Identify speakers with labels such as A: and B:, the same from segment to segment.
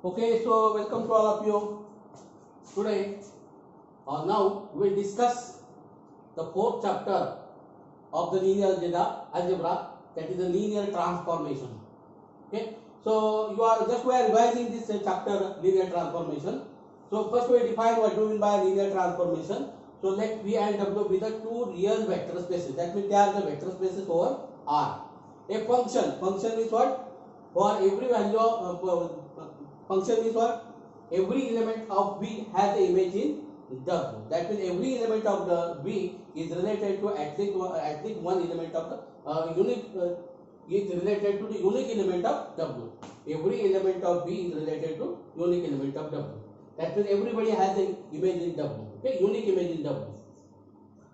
A: Okay, so welcome to all of you. Today, now we will discuss the fourth chapter of the linear algebra, that is the linear transformation. Okay, so we are revising this chapter linear transformation. So first we define what do we mean by linear transformation. So let V and W be the two real vector spaces. That means they are the vector spaces over R. A function is what? For every value of function is what? Every element of V has the image in W. That means every element of the V is related to at least one element of the unique is related to the unique element of W. Every element of V is related to unique element of W. That means everybody has an image in W. Okay, unique image in W.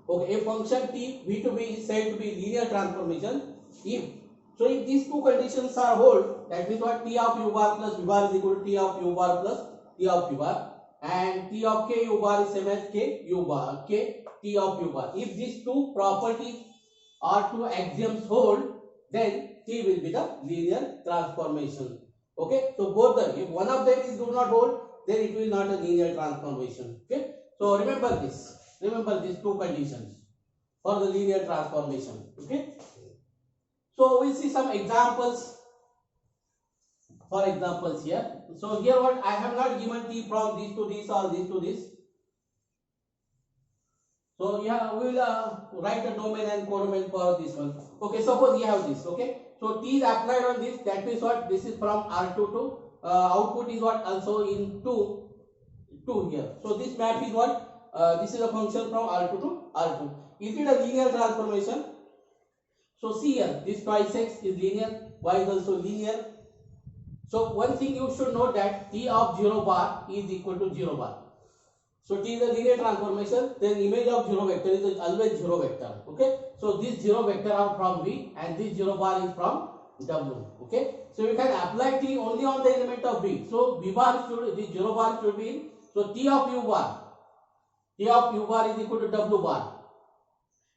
A: Okay, a function T V to V is said to be linear transformation if these two conditions are hold, that means what? T of u bar plus v bar is equal to T of u bar plus T of u bar, and T of k u bar is same as k u bar, k T of u bar. If these two properties or two axioms hold, then T will be the linear transformation. Okay, so both the, if one of them is do not hold, then it will not a linear transformation. Okay, so remember these two conditions for the linear transformation. Okay, so we'll see some examples. For examples here. So here what I have not given T from this to this or this to this. So yeah, we will write a domain and codomain for this one. Okay, suppose you have this. Okay, so T is applied on this. That means what? This is from R2 to output is what? Also in 2 here. So this map is what? This is a function from R2 to R2. Is it a linear transformation? So see here, this twice x is linear, y is also linear. So one thing you should know that T of 0 bar is equal to 0 bar. So T is a linear transformation, then image of 0 vector is always 0 vector. Okay, so this 0 vector are from V and this 0 bar is from W. Okay, so you can apply T only on the element of V. So V bar should, this 0 bar should be in. So T of u bar is equal to W bar.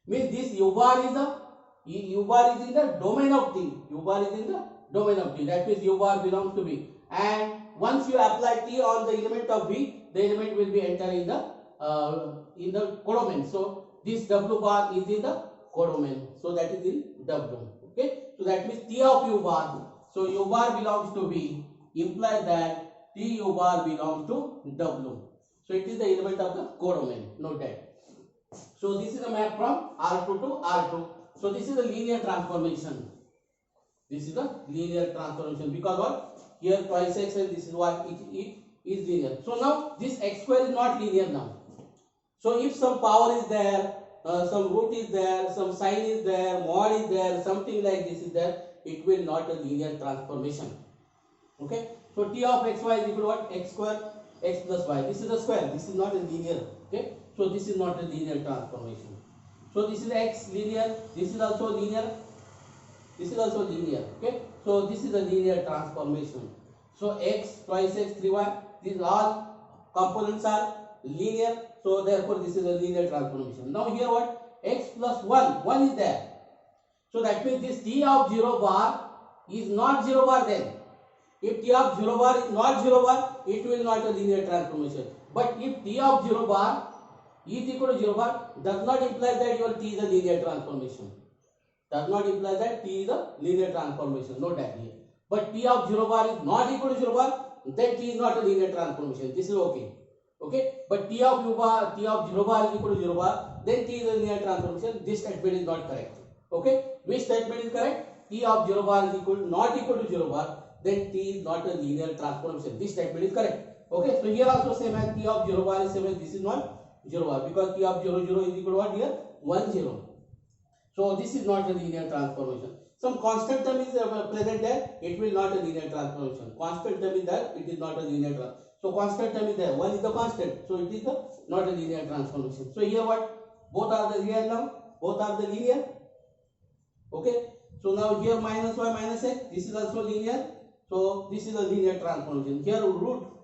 A: Means this u bar is in the domain of T. U bar is in the domain of T. That means u bar belongs to V. And once you apply T on the element of V, the element will be entered in the codomain. So this W bar is in the codomain. So that is in W. Okay. So that means T of u bar. So u bar belongs to V. Implies that T u bar belongs to W. So it is the element of the codomain. Note that. So this is a map from R2 to R2. So this is a linear transformation. This is a linear transformation because what? Here twice x and this is what it is linear. So now this x square is not linear now. So if some power is there, some root is there, some sign is there, mod is there, something like this is there, it will not a linear transformation. Okay. So T of xy is equal to what? X square x plus y. This is a square. This is not a linear. Okay. So this is not a linear transformation. So this is x linear. This is also linear. This is also linear. Okay. So this is a linear transformation. So x twice x 3y. These all components are linear. So therefore this is a linear transformation. Now here what? X plus 1 is there. So that means this T of 0 bar is not 0 bar then. If T of 0 bar is not 0 bar, it will not a linear transformation. But if T of 0 bar is equal to 0 bar, does not imply that your T is a linear transformation. Does not imply that T is a linear transformation. Note that here. But T of 0 bar is not equal to 0 bar, then T is not a linear transformation. This is okay. Okay. But T of 0 bar is equal to 0 bar, then T is a linear transformation. This statement is not correct. Okay. Which statement is correct? T of 0 bar is not equal to 0 bar, then T is not a linear transformation. This statement is correct. Okay. So here also same as T of 0 bar is same as this is not 0 bar, because T of 0 0 is equal to what here? 1 0. So this is not a linear transformation. Some constant term is present there, it will not a linear transformation. Constant term is there, it is not a linear transformation. So constant term is there, 1 is the constant, so it is not a linear transformation. So here what? Both are the real now, both are the linear. Okay. So now here minus y minus x, this is also linear. So this is a linear transformation. Here cube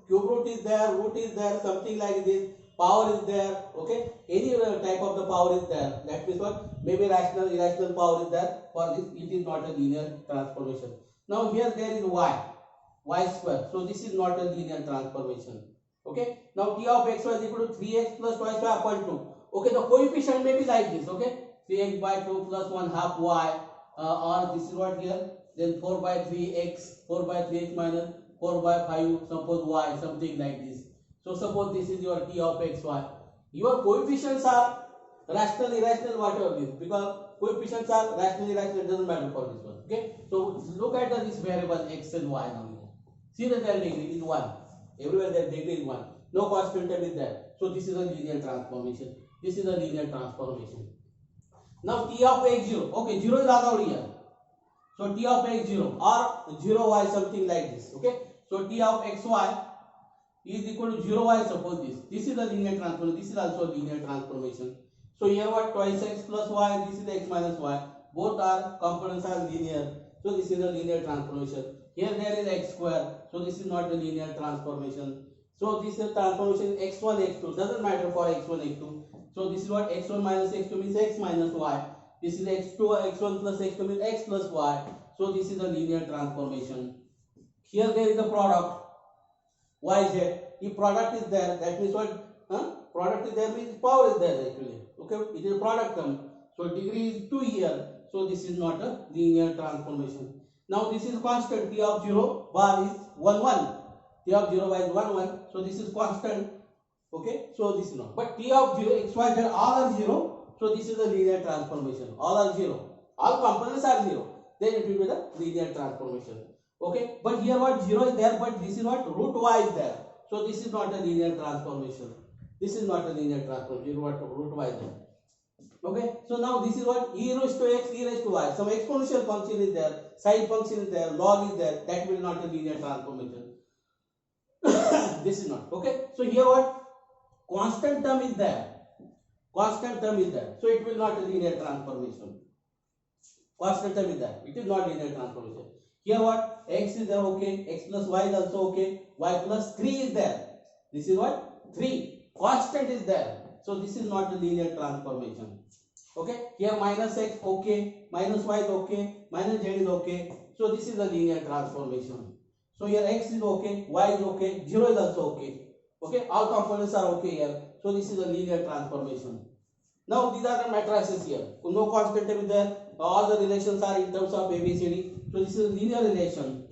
A: root is there, something like this. Power is there. Okay. Any type of the power is there. That means what? Maybe rational, irrational power is there. For this, it is not a linear transformation. Now here there is y. y square. So this is not a linear transformation. Okay. Now t of xy is equal to 3x plus y square upon 2. Okay, the coefficient may be like this. Okay, 3x by 2 plus 1 half y, or this is what here. Then 4 by 3x, 4 by 3x minus 4 by 5. Suppose y, something like this. So suppose this is your t of xy. Your coefficients are rational, irrational, whatever this, because coefficients are rational, irrational, it doesn't matter for this one. Okay, so look at this variable x and y now here. See that their degree is 1. Everywhere their degree is 1. No constant term is there. So this is a linear transformation. This is a linear transformation. Now t of x0. Okay, 0 is allowed here. So t of x0 or 0y, something like this. Okay, so t of xy is equal to 0y. Suppose this. This is a linear transformation. This is also a linear transformation. So here what, twice x plus y. This is x minus y. Both are components are linear. So this is a linear transformation. Here there is x square. So this is not a linear transformation. So this is transformation x1 x2. Doesn't matter for x1 x2. So this is what, x1 minus x2 means x minus y. This is x2 x1 plus x2 means x plus y. So this is a linear transformation. Here there is a product yz. If product is there, that means what? Product is there means power is there actually. Okay, it is a product term. So degree is 2 here. So this is not a linear transformation. Now this is constant. T of 0 bar is 1 1. T of 0 bar is 1 1. So this is constant. Okay, so this is not. But T of 0 x y z all are 0. So this is a linear transformation. All are 0. All components are 0. Then it will be the linear transformation. Okay, but here what, 0 is there, but this is what, root y is there. So this is not a linear transformation. This is not a linear transformation. What, root y is there. Okay, so now this is what, e raised to x, e raised to y. Some exponential function is there, sine function is there, log is there. That will not a linear transformation. This is not. Okay, so here what, constant term is there. Constant term is there. So it will not a linear transformation. Constant term is there. It is not linear transformation. Here what, x is there, okay, x plus y is also okay, y plus 3 is there. This is what, 3. Constant is there. So this is not a linear transformation. Okay, here minus x okay, minus y is okay, minus z is okay. So this is a linear transformation. So here x is okay, y is okay, 0 is also okay. Okay, all components are okay here. So this is a linear transformation. Now these are the matrices here. No constant term is there. All the relations are in terms of ABCD. So this is a linear relation.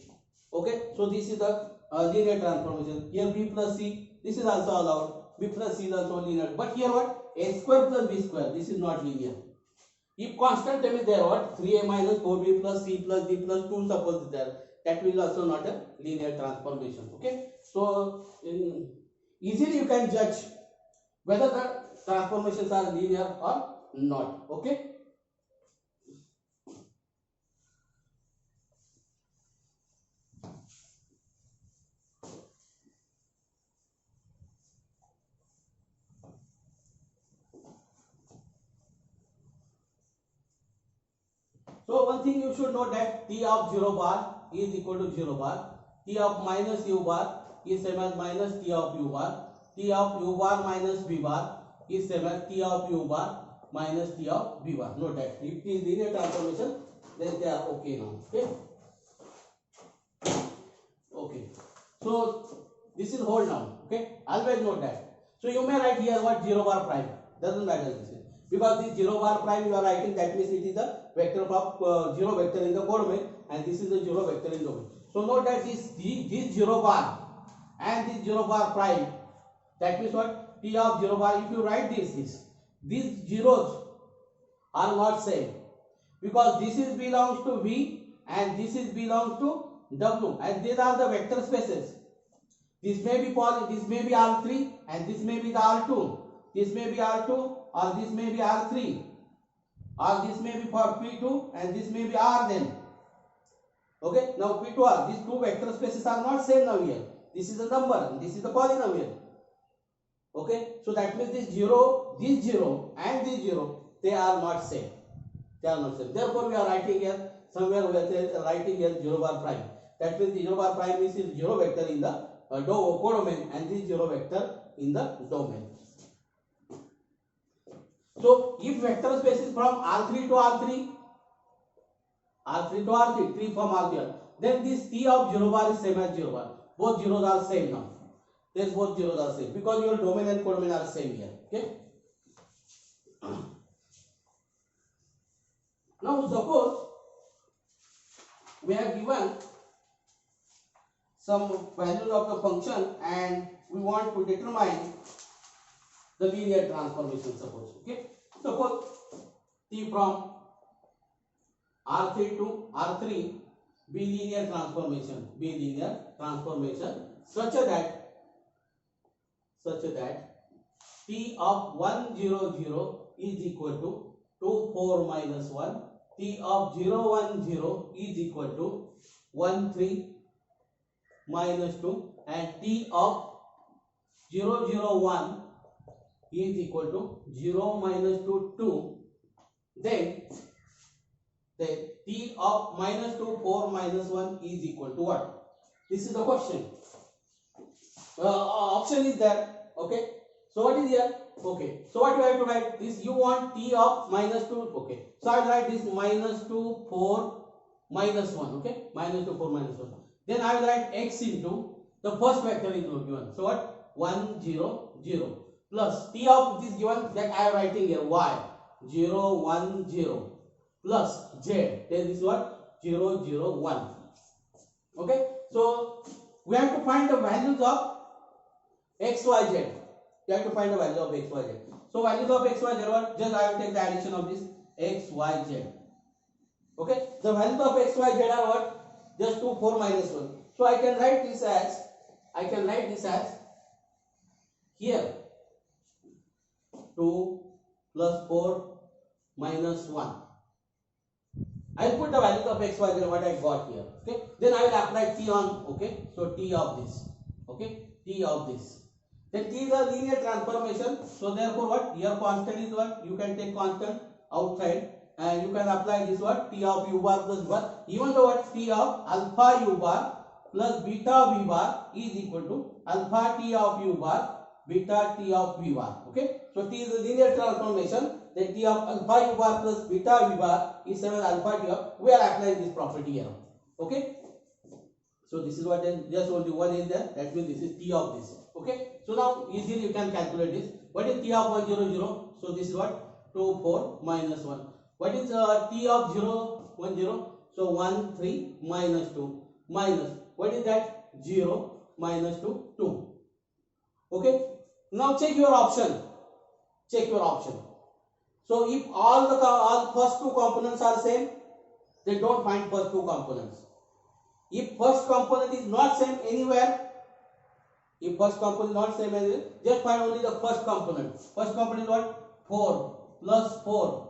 A: Okay, so this is the linear transformation. Here b plus c, this is also allowed. B plus c is also linear. But here what, a square plus b square, this is not linear. If constant term is there, what, 3a minus 4b plus c plus d plus 2 suppose is there, that will also not a linear transformation. Okay, so easily you can judge whether the transformations are linear or not. Okay. So one thing you should know that T of 0 bar is equal to 0 bar. T of minus u bar is same as minus T of u bar. T of u bar minus b bar is same as T of u bar minus T of b bar. Note that if it is linear transformation, then they are okay now. Okay. Okay. So this is whole now. Okay. Always note that. So you may write here what, 0 bar prime. Doesn't matter this. Because this 0 bar prime you are writing, that means it is the vector of 0 vector in the codomain, and this is the 0 vector in the domain. So note that this 0 bar and this 0 bar prime, that means what, T of 0 bar, if you write these zeros are not same, because this is belongs to V and this is belongs to W, and these are the vector spaces. This may be this may be R3 and this may be the R2. This may be R2 or this may be R3, or this may be for P2 and this may be R then. Okay, now P2 R, these two vector spaces are not same now here. This is a number and this is the polynomial. Okay, so that means this 0 and this 0, they are not same. They are not same. Therefore we are writing here, somewhere we are writing here 0 bar prime. That means the 0 bar prime is 0 vector in the codomain and this 0 vector in the domain. So if vector space is from R3 to R3, 3 from R3, then this T of 0 bar is same as 0 bar. Both zeros are same now. There's both zeros are same because your domain and codomain are same here. Okay. Now suppose we have given some values of the function and we want to determine the linear transformation. Suppose T from R3 to R3 be linear transformation such that T of 1 0 0 is equal to 2 4 minus 1, T of 0 1 0 is equal to 1 3 minus 2, and T of 0 0 1 is equal to 0 minus 2 2. Then T of minus 2 4 minus 1 is equal to what? This is the question. Option is there. Okay. So what is here? Okay. So what you have to write? This you want T of minus 2. Okay. So I will write this minus 2 4 minus 1. Okay. Minus 2 4 minus 1. Then I will write x into the first vector is given. So what? 1 0 0 plus T of this given that I am writing here y 0 1 0 plus z. Then this is what? 0 0 1. Okay. So we have to find the values of x y z. You have to find the value of x y z. So values of x y z what? Just I will take the addition of this x y z. Okay. The values of x y z are what? Just 2 4 minus 1. So I can write this as here 2 plus 4 minus 1. I will put the values of x, y, z what I got here. Okay. Then I will apply T on. Okay. So T of this. Okay. T of this. Then T is a linear transformation. So therefore what? Here constant is what? You can take constant outside and you can apply this what? T of u bar plus bar. Even though what? T of alpha u bar plus beta v bar is equal to alpha T of u bar beta T of v bar. Okay. So T is a linear transformation. Then T of alpha u bar plus beta v bar is same as alpha T of. We are applying this property here. Okay. So this is what then just only one is there. That means this is T of this. Okay. So now easily you can calculate this. What is T of 1 0 0? So this is what? 2 4 minus 1. What is T of 0 1 0? So 1 3 minus 2 minus. What is that? 0 minus 2 2. Okay. Now check your option. Check your option. So if all first two components are same, then don't find first two components. If first component is not same anywhere, just find only the first component. First component is what? 4 plus 4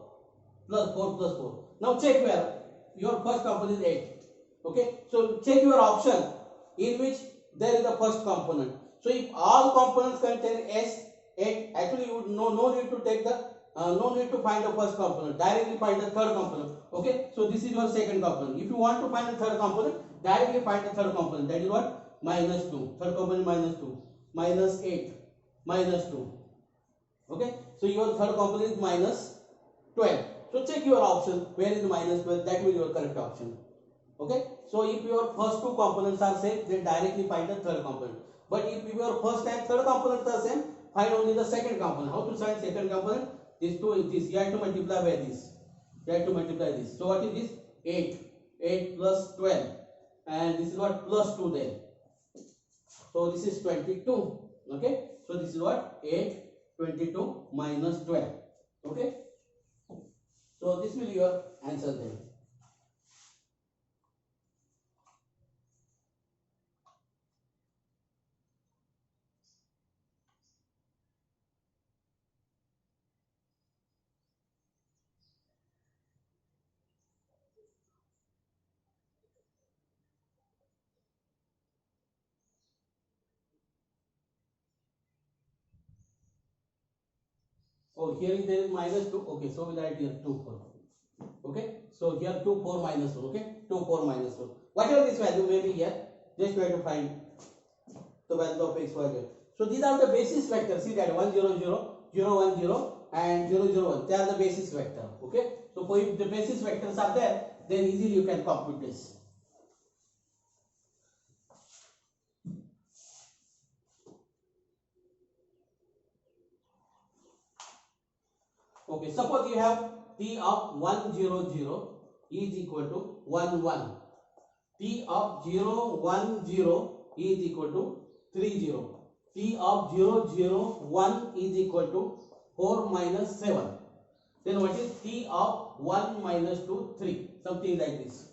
A: plus 4 plus 4. Now check where your first component is 8. Okay. So check your option in which there is the first component. So if all components contain S8, actually you would no need to take the no need to find the first component. Directly find the third component. Okay. So this is your second component. If you want to find the third component, directly find the third component. That is what? Minus 2. Third component minus 2. Minus 8. Minus 2. Okay. So your third component is minus 12. So check your option. Where is minus 12? That will be your correct option. Okay. So if your first two components are same, then directly find the third component. But if your first and third components are same, find only the second component. How to find second component? This 2 is this. You have to multiply by this. You have to multiply this. So what is this? 8. 8 plus 12. And this is what? Plus 2 then. So this is 22. Okay. So this is what? 8, 22 minus 12. Okay. So this will be your answer then. Oh, here there is minus 2. Okay, so we'll write here 2 4. Okay, so here 2 4 minus 1. Okay, 2 4 minus 1. Whatever this value may be here, just try to find the value of x y z. So these are the basis vectors. See that 1 0 0 0 1 0 and 0 0 1. They are the basis vector. Okay, so if the basis vectors are there, then easily you can compute this. Okay, suppose you have t of 1 0 0 is equal to 1 1. T of 0 1 0 is equal to 3 0. T of 0 0 1 is equal to 4 minus 7. Then what is T of 1 minus 2 3? Something like this.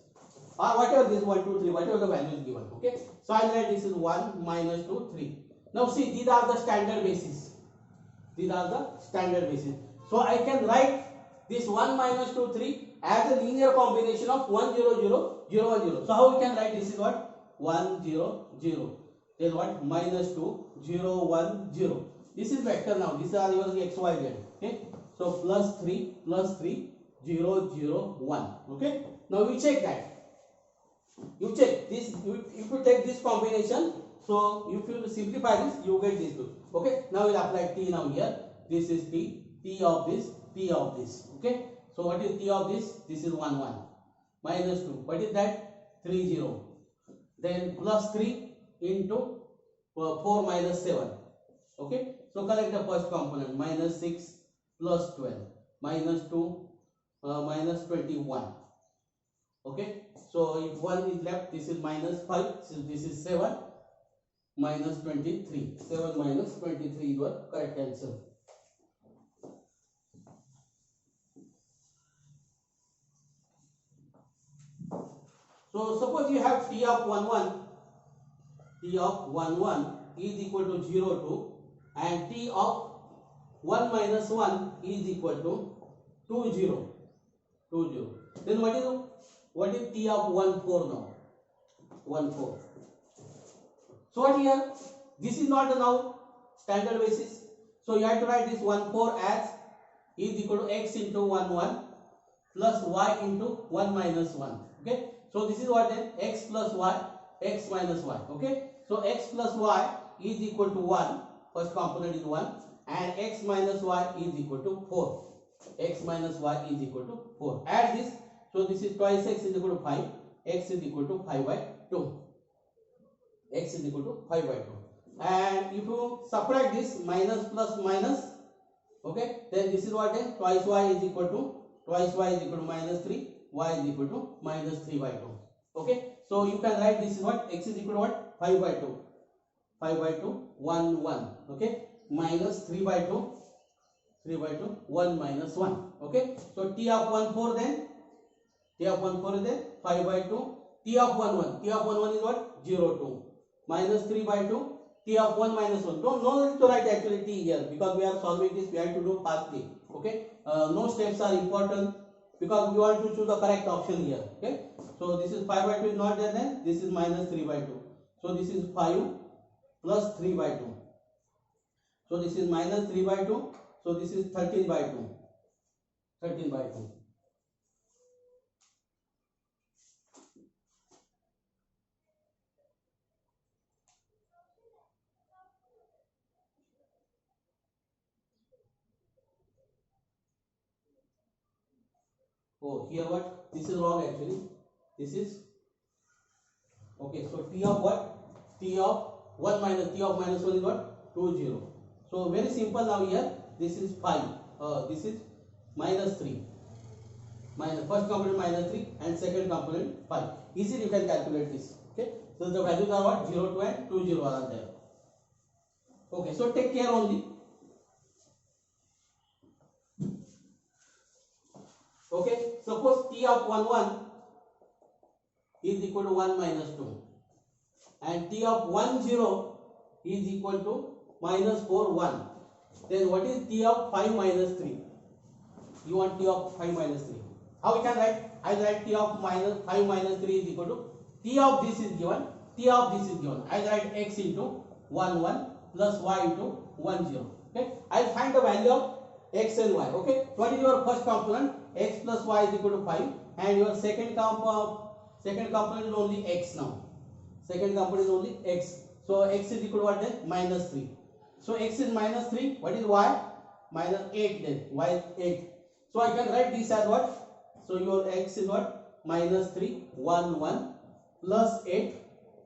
A: Or whatever this 1 2 3, whatever the value is given. Okay. So I write this is 1 minus 2 3. Now see, these are the standard basis. These are the standard basis. So I can write this 1 minus 2 3 as a linear combination of 1 0 0 0 1 0. So how we can write this is what? 1 0 0. Then what? Minus 2 0 1 0. This is vector now. These are your x y z. Okay. So plus 3 0 0 1. Okay. Now we check that. You check this. If you take this combination, so if you simplify this, you get this two. Okay. Now we'll apply t now here. This is t. T of this. T of this. Okay. So what is t of this? This is 1 1. Minus 2. What is that? 3 0. Then plus 3 into 4 minus 7. Okay. So collect the first component. Minus 6 plus 12. Minus 2 minus 21. Okay. So if 1 is left, this is minus 5. So this is 7 minus 23. 7 minus 23 is your correct answer. So suppose you have t of 1 1. T of 1 1 is equal to 0 2, and t of 1 minus 1 is equal to 2 0. 2 0. Then what is t of 1 4 now? 1 4. So what here? This is not a now standard basis. So you have to write this 1 4 as is equal to x into 1 1 plus y into 1 minus 1. Okay. So this is what then? X plus y, x minus y. Okay. So x plus y is equal to 1. First component is 1. And x minus y is equal to 4. X minus y is equal to 4. Add this. So this is twice x is equal to 5. X is equal to 5 by 2. X is equal to 5 by 2. And if you subtract this, minus plus minus, okay, then this is what then? Twice y is equal to minus 3. Y is equal to minus 3 by 2. Okay. So you can write this is what? X is equal to what? 5 by 2. 5 by 2, 1 1. Okay. Minus 3 by 2. 3 by 2, 1 minus 1. Okay. So t of 1 4 then? T of 1 4 is then 5 by 2. T of 1 1. T of 1 1 is what? 0 2. Minus 3 by 2. T of 1 minus 1. No need to write actually t here, because we are solving this. We have to do fastly. Okay. No steps are important, because we want to choose the correct option here. Okay. So this is 5 by 2 is not there, then this is minus 3 by 2. So this is 5 plus 3 by 2. So this is minus 3 by 2. So this is 13 by 2. 13 by 2. Oh, here what? This is wrong actually. This is okay. So t of what? T of 1 minus t of minus 1 is what? 2 0. So very simple now here. This is 5. This is minus 3. Minus first component minus 3 and second component 5. Easily you can calculate this. Okay. So the values are what? 0 2 and 2 0 are there. Okay. So take care only. Okay. Suppose t of 1 1 is equal to 1 minus 2, and t of 1 0 is equal to minus 4 1. Then what is t of 5 minus 3? You want t of 5 minus 3. How we can write? I write t of minus 5 minus 3 is equal to t of this is given, t of this is given. I write x into 1 1 plus y into 1 0. Okay. I find the value of x and y. Okay. What is your first component? X plus y is equal to 5, and your second component is only x now. Second component is only x. So x is equal to what then? Minus 3. So x is minus 3. What is y? Minus 8 then. Y is 8. So I can write this as what? So your x is what? Minus 3 1 1 plus 8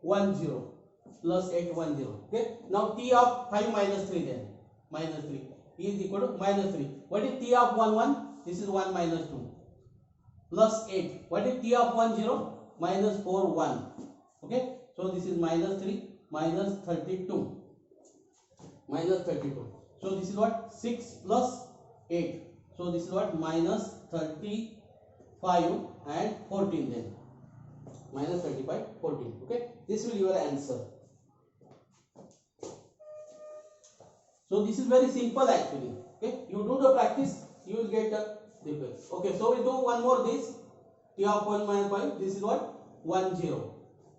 A: 1 0 plus 8 1 0. Okay. Now t of 5 minus 3 then. Minus 3. is equal to minus 3. What is t of 1 1? This is 1 minus 2 plus 8. What is t of 1 0? Minus 4 1. Okay, so this is minus 3 minus 32 minus 32. So this is what 6 plus 8. So this is what minus 35 and 14 then. Minus 35 14. Okay, this will be your answer. So this is very simple actually. Okay, you do the practice, you will get the difference. Okay, so we do one more this. T of 1 minus 5. This is what 1 0.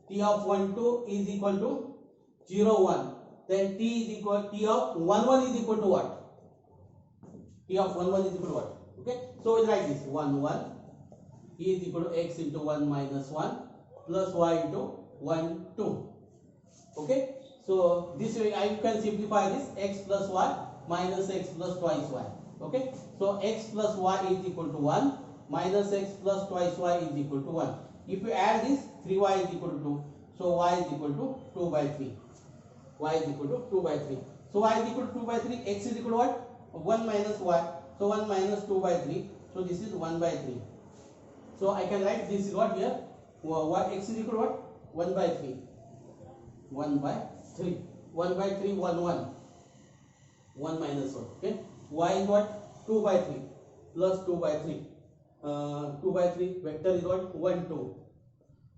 A: T of 1 2 is equal to 0 1. Then t is equal t of 1 1 is equal to what? T of 1 1 is equal to what? Okay, so we write this 1 1 is equal to x into 1 minus 1 plus y into 1 2. Okay, so this way I can simplify this x plus y minus x plus twice y. Okay, so x plus y is equal to 1 minus x plus twice y is equal to 1. If you add this, 3y is equal to 2. So y is equal to 2 by 3. Y is equal to 2 by 3. So y is equal to 2 by 3. X is equal to what? 1 minus y. So 1 minus 2 by 3. So this is 1 by 3. So I can write this is what here? Y x is equal to what? 1 by 3. 1 by 3. 1 by 3, 1 1. 1 minus 1. Okay. Y is what? 2 by 3 plus 2 by 3. 2 by 3 vector is what? 1 2.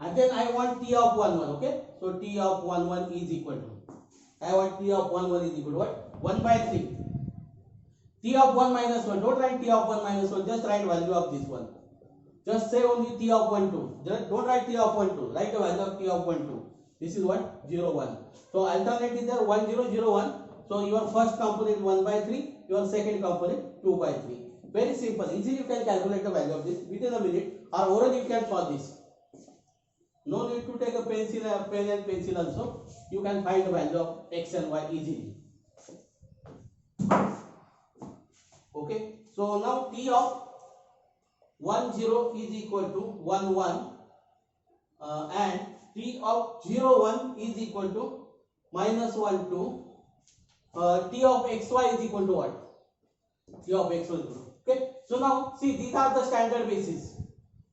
A: And then I want t of 1 1. Okay. So t of 1 1 is equal to, I want t of 1 1 is equal to what? 1 by 3. T of 1 minus 1. Don't write t of 1 minus 1. Just write value of this one. Just say only t of 1 2. Just don't write t of 1 2. Write the value of t of 1 2. This is what? 0 1. So alternate is there 1 0 0 1. So your first component 1 by 3. Your second component 2 by 3. Very simple. Easily you can calculate the value of this within a minute, or orally you can solve this. No need to take a pencil, a pen and pencil also. You can find the value of x and y easily. Okay. So now t of 1 0 is equal to 1 1 and t of 0 1 is equal to minus 1 2. T of xy is equal to what? T of xy is equal to. Okay. So now see, these are the standard basis.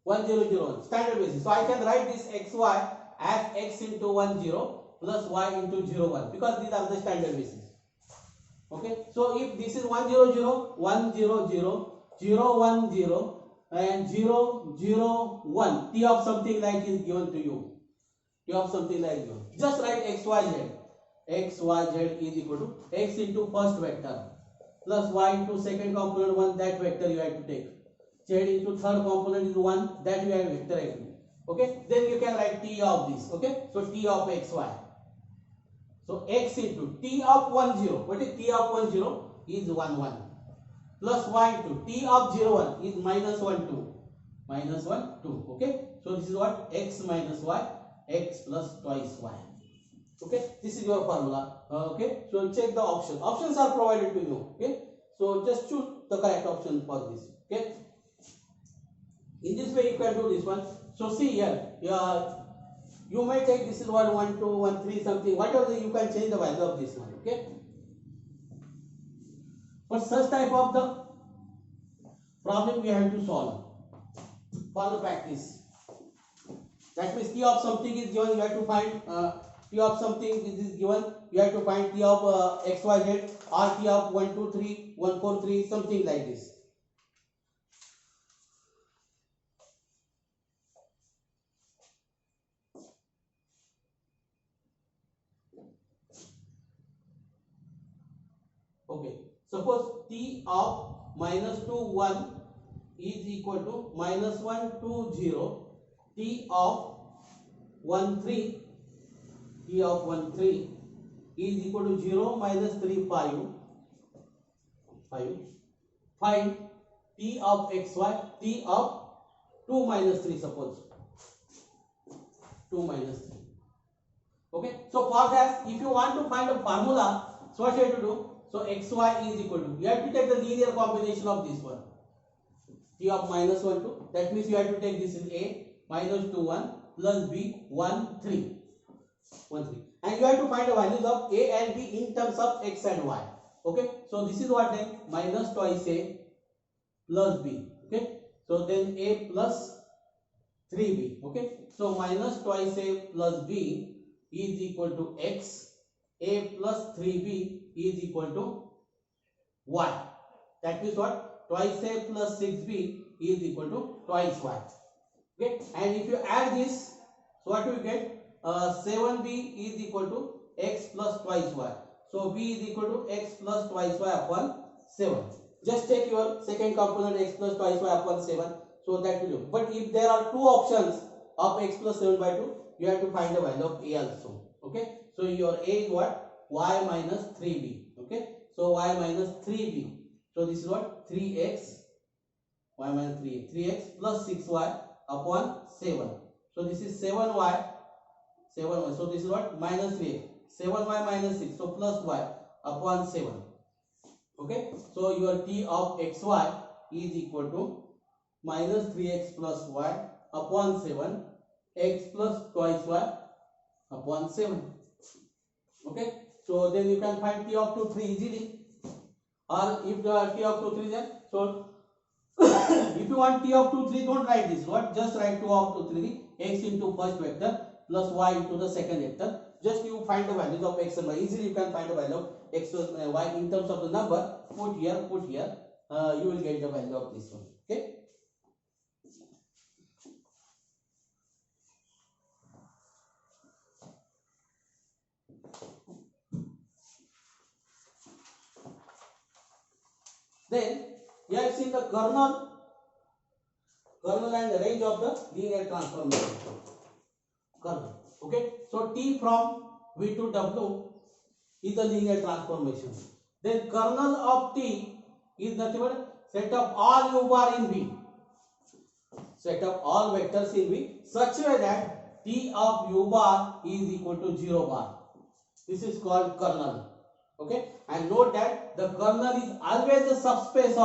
A: 1 0 0 1 standard basis. So I can write this xy as x into 1 0 plus y into 0 1 because these are the standard basis. Okay. So if this is 1 0 0 1 0 0 0 1 0 and 0 0 1, t of something like is given to you. T of something like given. Just write x y z. X y z is equal to x into first vector plus y into second component 1, that vector you have to take. Z into third component is 1, that you have vector actually. Okay, then you can write t of this. Okay, so t of xy. So x into t of 1 0. What is t of 1 0? Is 1 1 plus y into t of 0 1 is minus 1 2. Minus 1 2. Okay, so this is what? X minus y, x plus twice y. Okay, this is your formula. Okay, so check the option. Options are provided to you. Okay, so just choose the correct option for this. Okay, in this way you can do this one. So see here, you may take this is 1 1 2 1 3 something, whatever you can change the value of this one. Okay, but such type of the problem we have to solve for the practice. That means t of something is given, you have to find t of something is given, you have to find t of xyz or t of 1 2 3 1 4 3 something like this. Okay, suppose t of minus 2 1 is equal to minus 1 2 0, t of 1 3, t of 1 3 is equal to 0 minus 3 5. Find t of xy, t of 2 minus 3, suppose 2 minus 3. Okay, so for that, if you want to find a formula, so what you have to do? So xy is equal to, you have to take the linear combination of this one, t of minus 1 2. That means you have to take this in a minus 2 1 plus b 1 3 1 3, and you have to find the values of a and b in terms of x and y. Okay, so this is what then minus twice a plus b. Okay, so then a plus 3b. Okay, so minus twice a plus b is equal to x, a plus 3b is equal to y. That means what? Twice a plus 6b is equal to twice y. Okay, and if you add this, so what we get? 7b is equal to x plus twice y. So b is equal to x plus twice y upon 7. Just take your second component x plus twice y upon 7. So that will do. But if there are two options of x plus 7 by 2, you have to find the value of a also. Okay, so your a is what? Y minus 3b. Okay, so y minus 3b. So this is what? 3x, y minus 3x, 3x plus 6y upon 7. So this is 7y, 7y. So this is what? Minus 3x. 7y minus 6. So plus y upon 7. Okay. So your t of xy is equal to minus 3x plus y upon 7, x plus twice y upon 7. Okay. So then you can find t of 2, 3 easily. Or if t of 2, 3 then, so if you want t of 2, 3, don't write this. What? Just write 2 of 2, 3, x into first vector plus y into the second vector. Just you find the values of x and y. Easily you can find the value of x plus y in terms of the number. Put here, put here. You will get the value of this one. Okay. Then you have seen the kernel and the range of the linear transformation. Kernel. Okay. So t from v to w is the linear transformation. Then kernel of t is nothing but set of all u bar in v. Set of all vectors in v such way that t of u bar is equal to 0 bar. This is called kernel. Okay, and note that the kernel is always the subspace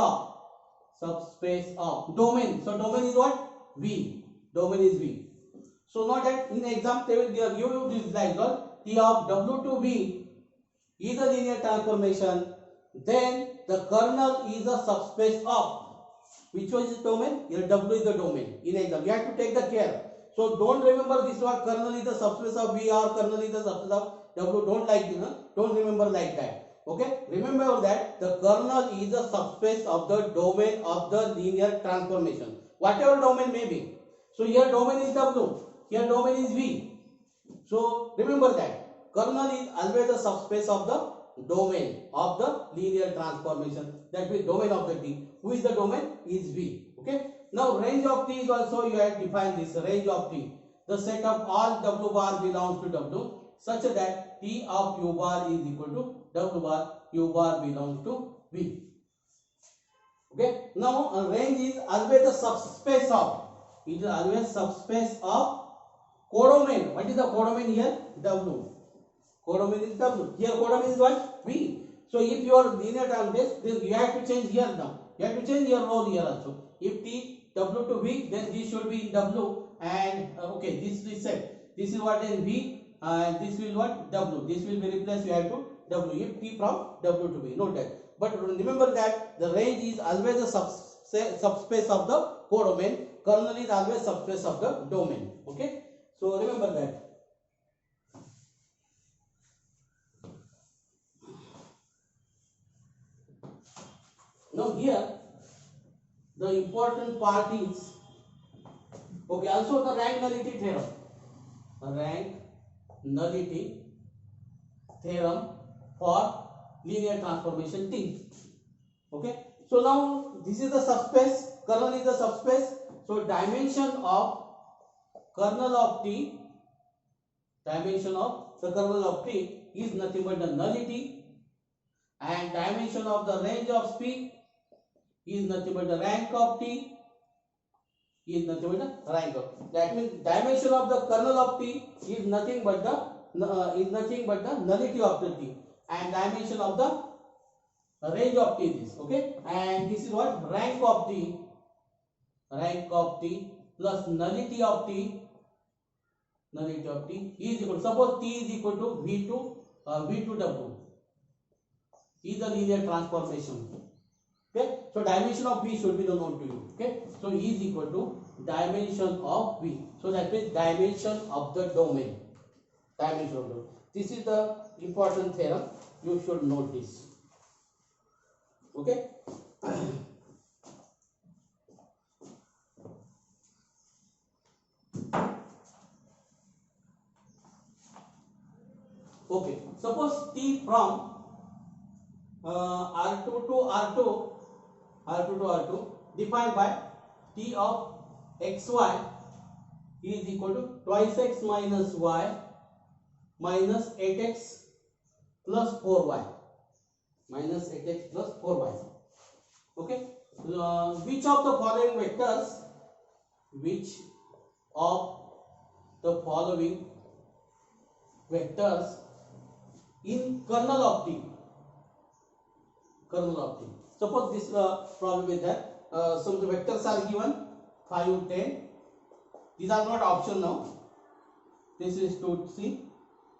A: of domain. So domain is what? V. Domain is V. So note that in exam they will give you this like t of w to v is a linear transformation. Then the kernel is a subspace of which was the domain? Here w is the domain. In exam you have to take the care. So don't remember this word kernel is the subspace of v or kernel is the subspace of w. Don't like this. Don't remember like that. Okay. Remember that the kernel is the subspace of the domain of the linear transformation. Whatever domain may be. So here domain is w. Here domain is v. So remember that kernel is always the subspace of the domain of the linear transformation. That means domain of the t. Who is the domain? Is v. Okay. Now range of t is also you have defined this range of t. The set of all w bar belongs to w such that t of u bar is equal to w bar, u bar belongs to v. Okay. Now a range is always the subspace of. It is always subspace of codomain. What is the codomain here? W. Codomain is W. Here codomain is what? V. So if you are linear transpace, then you have to change here now. You have to change your role here also. If t W to V, then this should be in W, and okay, this is set. This is what in V, and this will what? W. This will be replaced. You have to W. If t from W to V. Note that. But remember that the range is always a subspace of the codomain. Kernel is always subspace of the domain. Okay. So remember that. Now here the important part is okay. Also the rank nullity theorem. Rank nullity theorem for linear transformation T. Okay. So now this is the subspace. Kernel is the subspace. So dimension of kernel of T. Dimension of the kernel of T is nothing but the nullity, and dimension of the range of P is nothing but the rank of T is nothing but the rank of T. That means dimension of the kernel of T is nothing but the nullity of the T, and dimension of the range of T is okay, and this is what rank of T plus nullity of T is equal to, suppose T is equal to V to W. is a linear transformation. Okay, so dimension of V should be known to you. Okay, so E is equal to dimension of V. So that means dimension of the domain. Dimension of the domain. This is the important theorem. You should note this. Okay. Okay. Suppose T from R2 to R2 defined by T of xy is equal to twice x minus y minus 8x plus 4y minus 8x plus 4y. Okay. Which of the following vectors in kernel of T? Suppose this problem is that some the vectors are given 5, 10. These are not option now. This is 2, 3,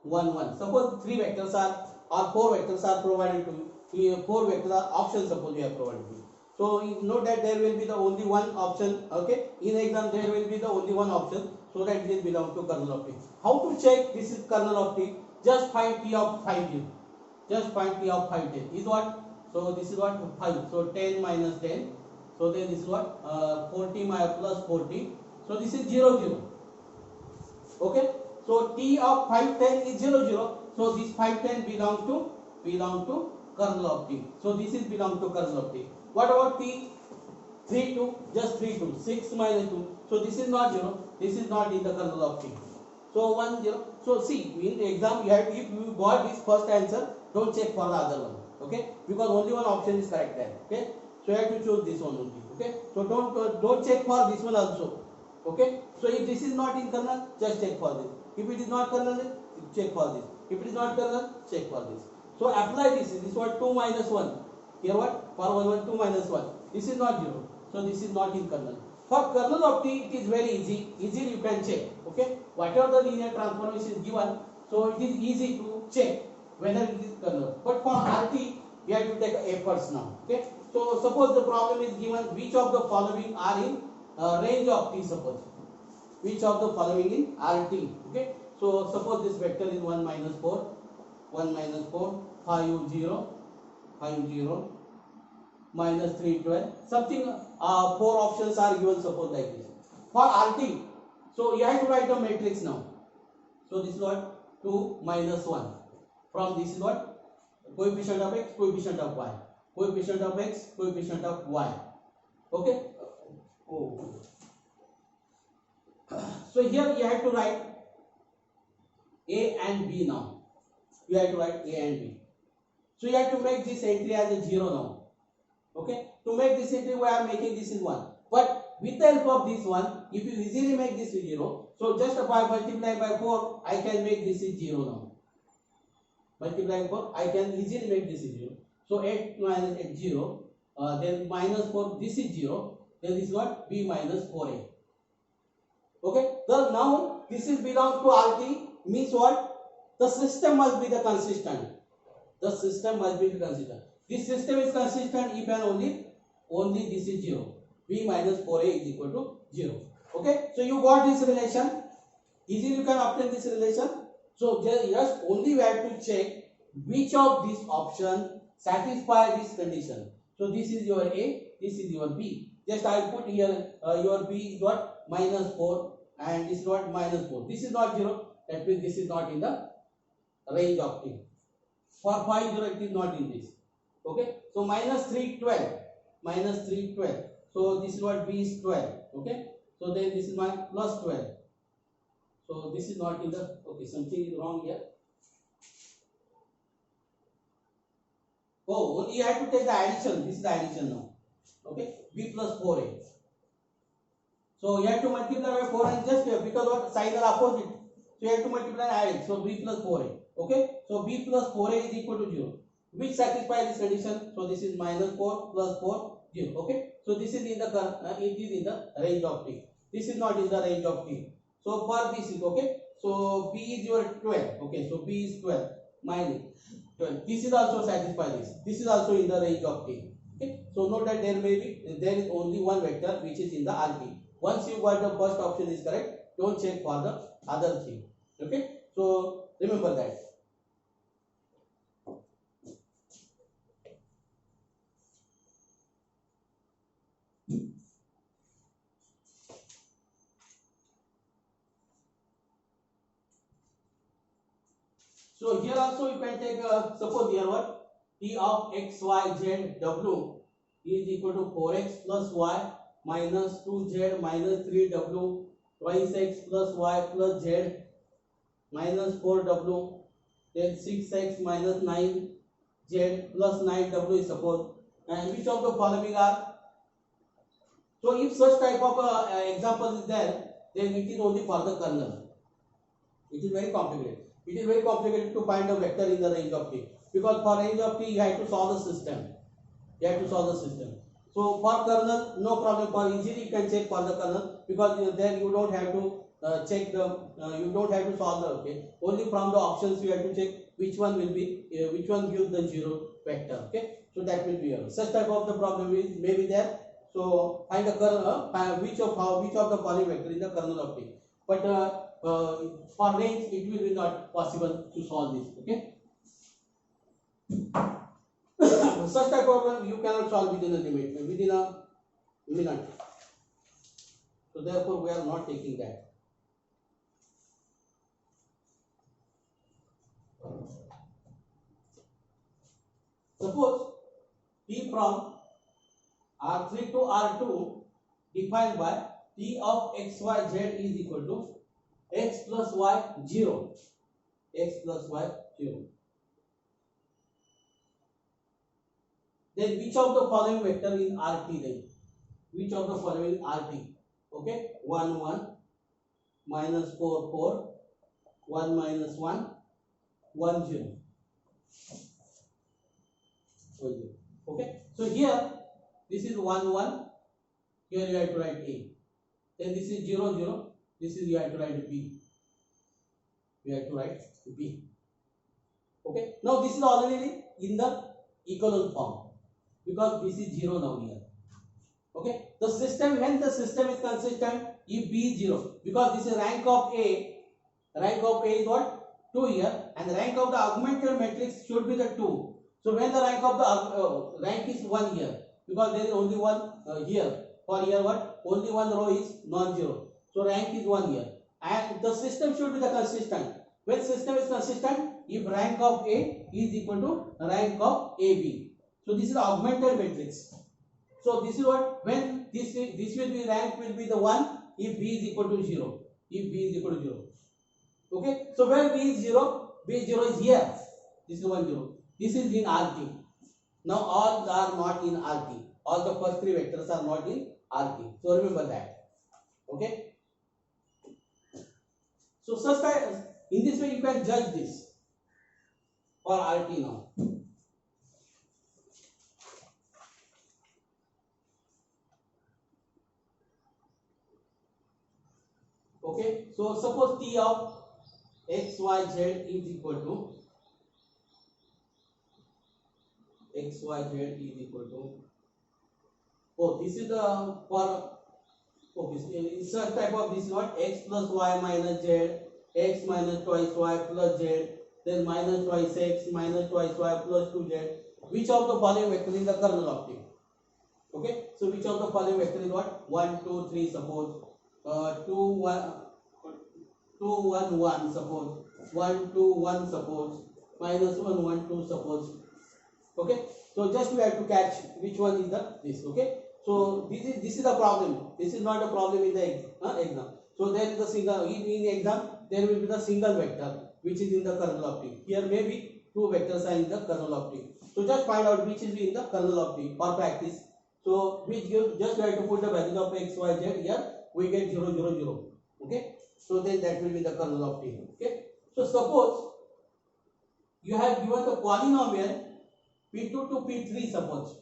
A: 1, 1. Suppose 3 vectors are or 4 vectors are provided to you. 4 vectors are options. Suppose we have provided to you. So you note that there will be the only one option. Okay. In exam there will be the only one option. So that this belongs to kernel of T. How to check this is kernel of T? Just find T of 5 0. Just find T of 5 10. Is what? So this is what 5. So 10 minus 10. So then this is what 40 plus 40. So this is 0 0. Okay. So T of 5 10 is 0 0. So this 5 10 belongs to kernel of T. So this is belong to kernel of T. What about T 3 2? Just 3 2. 6 minus 2. So this is not 0. This is not in the kernel of T. So 1 0. So see, in the exam you have, if you got this first answer, don't check for the other one. Okay, because only one option is correct there. Okay, so you have to choose this one only. Okay, so don't check for this one also. Okay, so if this is not in kernel, just check for this. If it is not kernel, check for this. If it is not kernel, check for this. So apply this. This was 2 minus 1. Here what? For 1 1 2 minus 1. This is not 0. So this is not in kernel. For kernel of T, it is very easy. Easily you can check. Okay, whatever the linear transformation is given, so it is easy to check whether it is kernel. But for RT, we have to take efforts now. Okay, so suppose the problem is given which of the following are in range of T. Suppose which of the following in RT. Okay, so suppose this vector is 1 minus 4, 5 0, 5 0, minus 3 12. Something 4 options are given. Suppose like this. For RT, so you have to write the matrix now. So this is what 2 minus 1. From this is what coefficient of x, coefficient of y, coefficient of x, coefficient of y. Okay. Oh. So here you have to write A and B now. You have to write A and B. So you have to make this entry as a 0 now. Okay. To make this entry, we are making this is 1. But with the help of this one, if you easily make this 0, so just by multiplying by 4, I can make this is 0 now. Multiplying 4, I can easily make this is 0. So 8 minus 8 0, then minus 4, this is 0, then this is what? B minus 4a. Okay, so now this is belongs to RT, means what? The system must be the consistent. The system must be the consistent. This system is consistent if and only this is 0. B minus 4a is equal to 0. Okay, so you got this relation. Easily you can obtain this relation. So just only we have to check which of these option satisfy this condition. So this is your A, this is your B. Just I will put here your B is what? Minus 4 and this is what? Minus 4. This is not 0. That means this is not in the range of T. For 5 0 it is not in this. Okay. So minus 3 12. Minus 3 12. So this is what? B is 12. Okay. So then this is my plus 12. So this is not in the, okay, something is wrong here. Oh, only you have to take the addition. This is the addition now. Okay, B plus 4a. So you have to multiply by 4 and just here because what signs are opposite. So you have to multiply and add it. So B plus 4a. Okay, so B plus 4a is equal to 0. Which satisfies this condition? So this is minus 4 plus 4 0. Okay, so this is in the it is in the range of T. This is not in the range of T. So for this is okay. So B is your 12. Okay, so B is 12 minus 12. This is also satisfy this. This is also in the range of T. Okay. So note that there is only one vector which is in the RT. Once you got the first option is correct, don't check for the other thing. Okay. So remember that. So here also you can take suppose here what T of x y z w is equal to 4x plus y minus 2z minus 3w twice x plus y plus z minus 4w, then 6x minus 9z plus 9w is suppose, and which of the following are. So if such type of example is there, then it is only for the kernel. It is very complicated. It is very complicated to find a vector in the range of T, because for range of T you have to solve the system. You have to solve the system. So for kernel, no problem. For easily you can check for the kernel, because there you don't have to check the you don't have to solve the okay. Only from the options you have to check which one will be which one gives the zero vector. Okay, so that will be such type of the problem is may be there. So find the kernel which of the following vector in the kernel of T. But for range it will be not possible to solve this. Okay. Such type of problem you cannot solve within a limit, within a minute. So therefore we are not taking that. Suppose T from R3 to R2 defined by T of x y z is equal to x plus y 0. X plus y 0. Then which of the following vector in RT then? Which of the following RT? Okay, 1 1 minus 4 4 1 minus 1 1 0. Okay, so here this is 1 1, here you have to write A. Then this is 0 0, this is you have to write B. You have to write B. Okay, now this is already in the echelon form, because this is 0 now here. Okay, the system, when the system is consistent, if B is 0, because this is rank of A is what? 2 here, and the rank of the augmented matrix should be the 2. So when the rank of the rank is 1 here, because there is only one here, for here what? Only one row is non-zero. So rank is 1 here, and the system should be the consistent. When system is consistent, if rank of A is equal to rank of AB. So this is the augmented matrix. So this is what, when this will be rank will be the 1 if B is equal to 0. If B is equal to 0. Okay, so where B is 0 is here. This is 1 0. This is in RT. Now all are not in RT. All the first 3 vectors are not in RT. So remember that. Okay. So such kind, in this way you can judge this for RT now. Okay, so suppose T of x y z is equal to x y z is equal to this is the for in such type of this is what x plus y minus z, x minus twice y plus z, then minus twice x minus twice y plus 2z. Which of the following vector is the kernel of T? Okay, so which of the following vector is what? 1 2 3 suppose 2 1 2 1 1 suppose 1 2 1 suppose minus 1 1 2 suppose. Okay, so just we have to catch which one is the this. Okay, so this is the problem. This is not a problem in the exam. So there is the single in exam there will be the single vector which is in the kernel of T. Here maybe 2 vectors are in the kernel of T. So just find out which is in the kernel of T for practice. So which gives, just we have to put the values of x y z here, we get 0 0 0. Okay, so then that will be the kernel of T. Okay, so suppose you have given the polynomial P2 to P3 suppose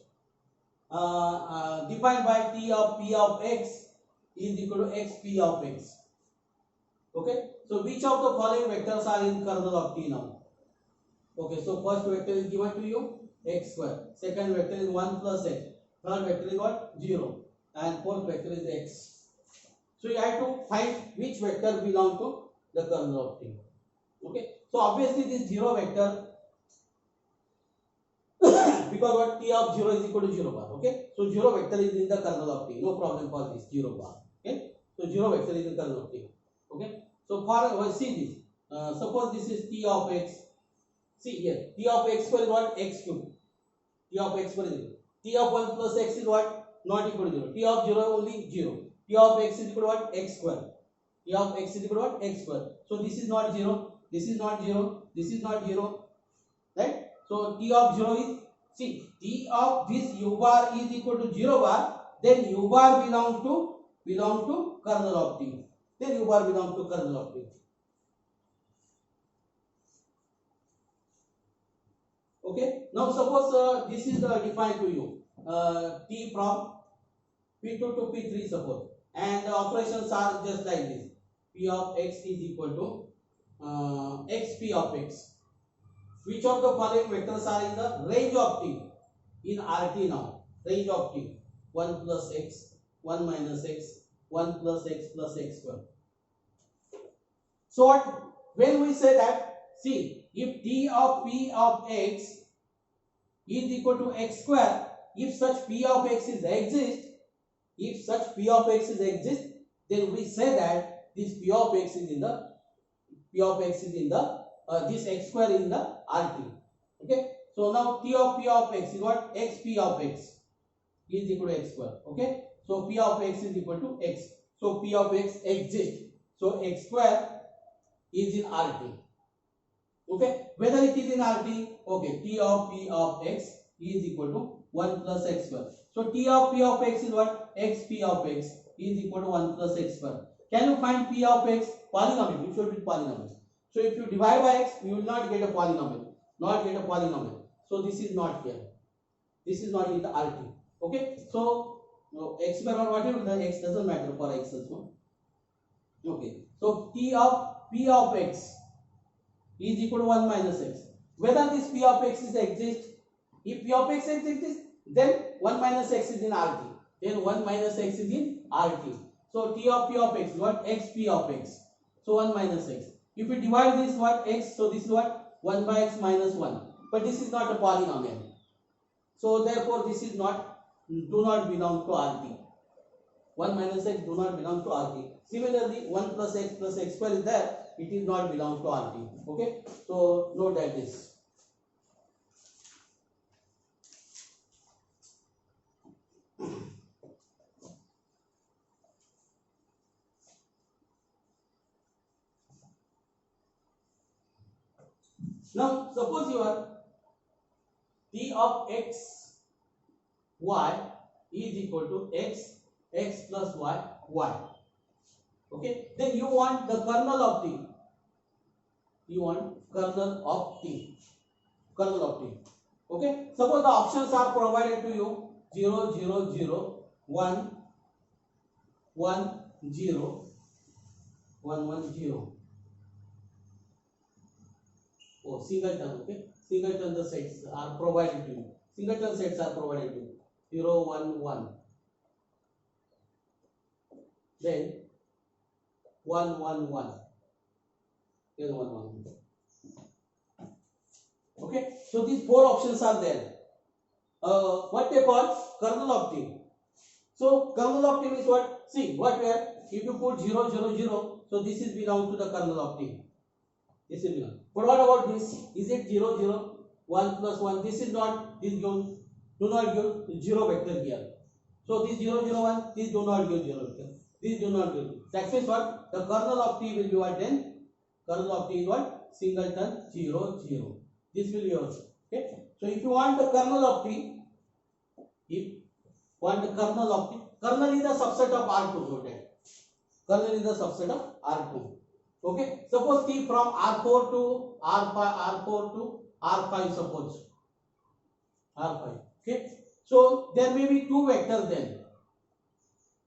A: defined by T of P of x is equal to xp of x. Okay, so which of the following vectors are in kernel of T now? Okay, so first vector is given to you x square. Second vector is 1 plus x. Third vector is what? 0. And fourth vector is x. So you have to find which vector belong to the kernel of T. Okay, so obviously this 0 vector because what T of 0 is equal to 0 bar. Okay, so 0 vector is in the kernel of T. No problem for this 0 bar. Okay, so 0 vector is in the kernel of T. Okay, so for see this. Suppose this is T of x. See here, T of x square is what? X cube. T of x square is 0. T of 1 plus x is what? Not equal to 0. T of 0 only 0. T of x is equal to what? X square. T of x is equal to what? X square. So this is not 0. This is not 0. This is not 0. Right? So T of 0 is, see, T of this u bar is equal to 0 bar. Then u bar belong to kernel of T. Then u bar belong to kernel of T. Okay, now suppose this is defined to you T from P2 to P3 suppose, and the operations are just like this. P of x is equal to xp of x. Which of the following vectors are in the range of T? In RT now, range of T. 1 plus x, 1 minus x, 1 plus x square. So what, when we say that, see, if T of P of x is equal to x square, if such P of x is exist, then we say that this P of x is in the this x square in the RT. Okay, so now T of P of x is what? X P of x is equal to x square. Okay, so P of x is equal to x. So P of x exists. So x square is in RT. Okay, whether it is in RT, okay, T of P of x is equal to 1 plus x square. So T of P of x is what? X P of x is equal to 1 plus x square. Can you find P of x? Polynomial. It should be polynomial. So if you divide by x, you will not get a polynomial. So this is not here. This is not in the RT. Okay, so x square or whatever, the x doesn't matter for x also. Okay, so T of P of x is equal to 1 minus x. Whether this P of x is exist, if P of x exists, then 1 minus x is in RT. Then 1 minus x is in RT. So T of P of x is what? X P of x. So 1 minus x. If we divide this what? X, so this is what? 1 by x minus 1. But this is not a polynomial. So therefore this is not, do not belong to RT. 1 minus x do not belong to RT. Similarly, 1 plus x square is there. It is not belong to RT. Okay, so note that this. Now suppose you are T of x y is equal to x plus y. Okay, then you want the kernel of T. Kernel of T. Okay, suppose the options are provided to you 0 0 0 1 1 0 1 1 0. Oh, singleton. Okay, singleton the sets are provided to you. 0 1 1. Then 1 1 1. Then 1 1. Okay, so these four options are there. What they call kernel of T. So kernel of T means what? See what we have. If you put 0 0 0, so this is belong to the kernel of T. This is belong. But what about this? Is it 0 0 1 plus 1? This is not. This do not give 0 vector here. So this 0 0 1. This do not give 0 vector. This do not give. That means what? The kernel of T will be what then? Kernel of T is what? Singleton 0 0. This will be yours. Okay. So if you want the kernel of T, kernel is a subset of R2. Noted. Kernel is a subset of R2. Okay. Suppose T from R4 to R5. Suppose R5. Okay. So there may be two vectors then.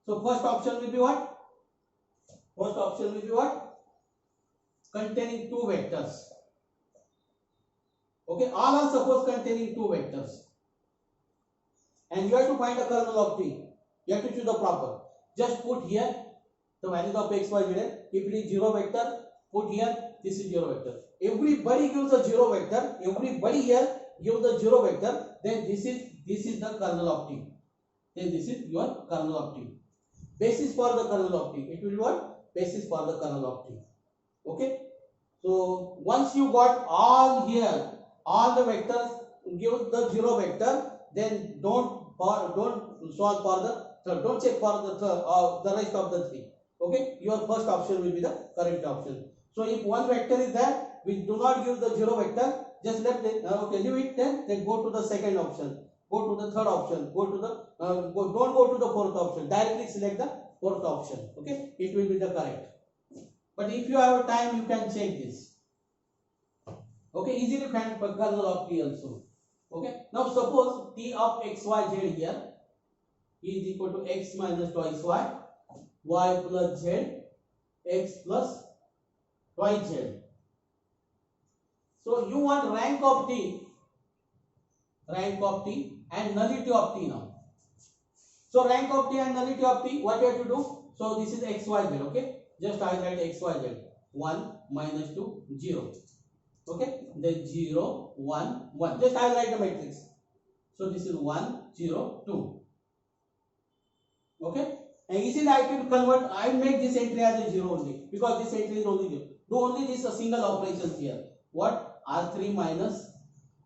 A: So first option will be what? First option will be what? Containing two vectors. Okay, all are suppose containing two vectors, and you have to find the kernel of T. You have to choose the proper. Just put here the values of x, y, z. If it is zero vector, put here this is zero vector. Everybody gives a zero vector. Everybody here gives a zero vector. Then this is the kernel of T. Then this is your kernel of T. Basis for the kernel of T. It will be what? Basis for the kernel of T. Okay. So once you got all here, all the vectors give the zero vector, then don't solve for the third. Don't check for the third or the rest of the three. Okay. Your first option will be the correct option. So if one vector is there, we do not give the zero vector. Just let it. Okay, leave it. Then go to the second option. Go to the third option. Go to the don't go to the fourth option. Directly select the fourth option. Okay, it will be the correct. But if you have time, you can check this. Okay, easily find kernel of T also. Okay, now suppose T of x, y, z here is equal to x minus twice y plus z, x plus twice z. So you want rank of T and nullity of T now. So rank of T and nullity of T, what you have to do? So this is x, y, z. Okay, just highlight x, y, z. 1 minus 2 0. Okay, then 0 1 1. Just highlight the matrix. So this is 1 0 2. Okay, and easily I can convert. I make this entry as a 0 only, because this entry is only 0. Do only this a single operations here. What? R3 minus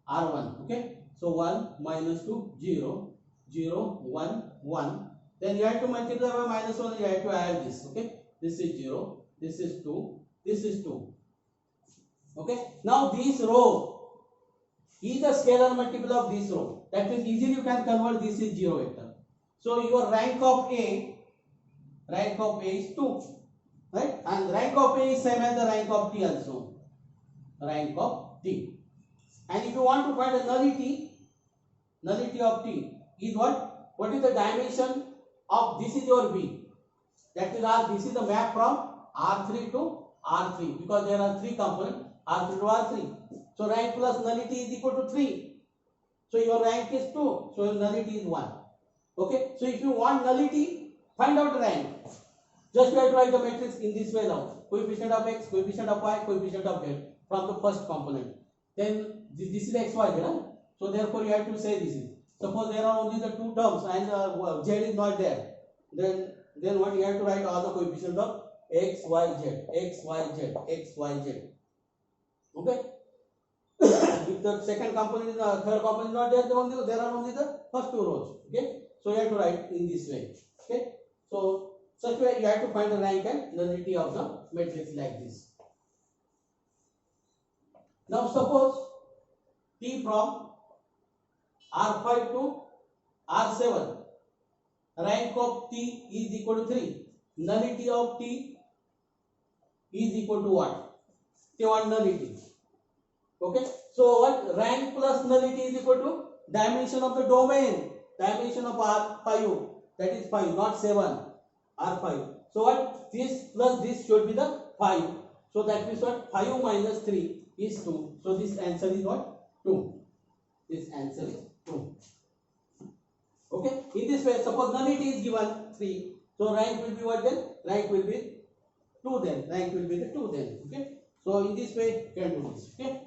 A: R1. Okay, so 1 minus 2 0 0 1 1. Then you have to multiply by minus 1. You have to add this. Okay, this is 0, this is 2, this is 2. Okay, now this row is the scalar multiple of this row. That means easily you can convert this is 0 vector. So your rank of A is 2, right? And rank of A is same as the rank of T also. Rank of T. And if you want to find a nullity of T is what? What is the dimension of this is your B? That is this is the map from R3 to R3, because there are three components R3 to R3. So rank plus nullity is equal to 3. So your rank is 2. So your nullity is 1. Okay. So if you want nullity, find out rank. Just try to write the matrix in this way now. Coefficient of x, coefficient of y, coefficient of z from the first component. Then this is x, y, z. So therefore you have to say this is. Suppose there are only the two terms and z is not there. Then what you have to write all the coefficients of x, y, z, x, y, z, x, y, z. Okay. If the second component is third component is not there, there are only the first two rows. Okay. So you have to write in this way. Okay. So such way you have to find the rank and nullity of the matrix like this. Now suppose T from R5 to R7, rank of T is equal to 3. Nullity of T is equal to what? They want nullity. Okay. So what? Rank plus nullity is equal to dimension of the domain. Dimension of R5, that is 5, not 7. R5. So what? This plus this should be the 5. So that means what? 5 minus 3 is 2. So this answer is what? 2. This answer is 2. Okay. In this way, suppose nullity is given 3. So rank will be what then? Rank will be 2 then. Rank will be the 2 then. Okay. So in this way, you can do this. Okay.